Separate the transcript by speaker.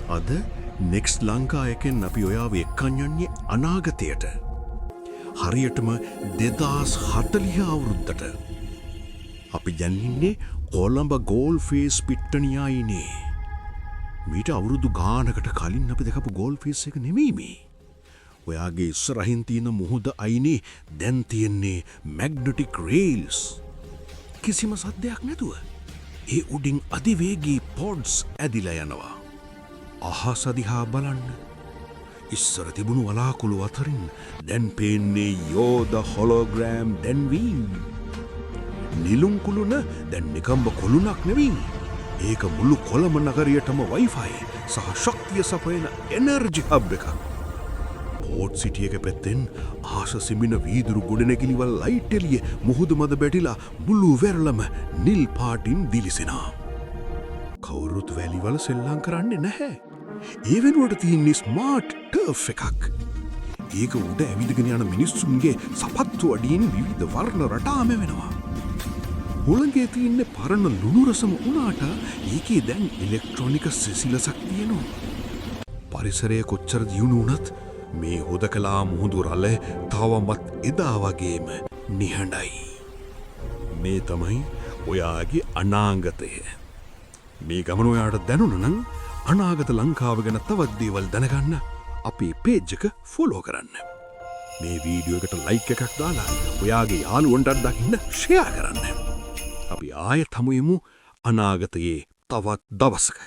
Speaker 1: අද නෙක්ස්ට් ලංකා එකෙන් අපි ඔයාව එක්කන් යන්නේ අනාගතයට. හරියටම 2040 අවුරුද්දට. අපි යන්නේ කොළඹ ගෝල් ෆේස් පිට්ටනියායිනේ. මීට අවුරුදු ගානකට කලින් අපි දැකපු ගෝල් ෆේස් එක නෙමෙයි මේ. ඔයාගේ ඉස්සරහින් තියෙන මුහුද අයිනේ දැන් තියෙන්නේ මැග්නටික් රේල්ස්. කිසිම සද්දයක් නැතුව. ඒ උඩින් අධිවේගී පොඩ්ස් ඇදිලා යනවා. අහස දිහා බලන්න. ඉස්සර තිබුණු වලාකුළු අතරින් දැන් පේන්නේ යෝධ හොලෝග්‍රෑම් දැන්වීම්. නිලුම්කුළුන දැන් නිකම්බ කොළුණක් නෙවෙයි. ඒක මුළු කොළඹ නගරයටම වයිෆයි සහ ශක්තිය සපයන එනර්ජි හබ් එකක්. පෝට් සිටිය එක පැත්තෙන් ආශ සිමින වීදුරු ගොඩනැගිලිවල් ලයිට් එළිය මුහුද මත බැටිලා මුළු වෙරළම නිල් පාටින් දිලිසෙනවා. කවුරුත් වැලිවල සෙල්ලම් කරන්නේ නැහැ. ඒ වෙනුවට තියෙන්නේ ස්මාර්ට් ටර්ෆ් එකක්. ඒක උඩ ඇවිදගෙන යන මිනිස්සුන්ගේ සපත්තු අඩියෙන් විවිධ වර්ණ රටාම වෙනවා. හුළඟේ තියන්නේ පරණ ලුණු රසම වුණාට ඒකේ දැන් ඉලෙක්ට්‍රොනික සිසිලසක් තියෙනවා. පරිසරය කොච්චර දියුණු වුණත් මේ හුදකලා මුහුදු රළ තවමත් එදා වගේම නිහඬයි. මේ තමයි ඔයාගේ අනාගතය. මේ ගමන ඔයාට දැනුණ නම් අනාගත ලංකාව ගැන තවත් දේවල් දැනගන්න අපේ පේජ් එක ෆොලෝ කරන්න. මේ වීඩියෝ එකට ලයික් එකක් දාලා ඔයාගේ යාළුවන්ටත් දකින්න ෂෙයා කරන්න. අපි ආයෙත් හමු වෙමු අනාගතයේ තවත් දවසක.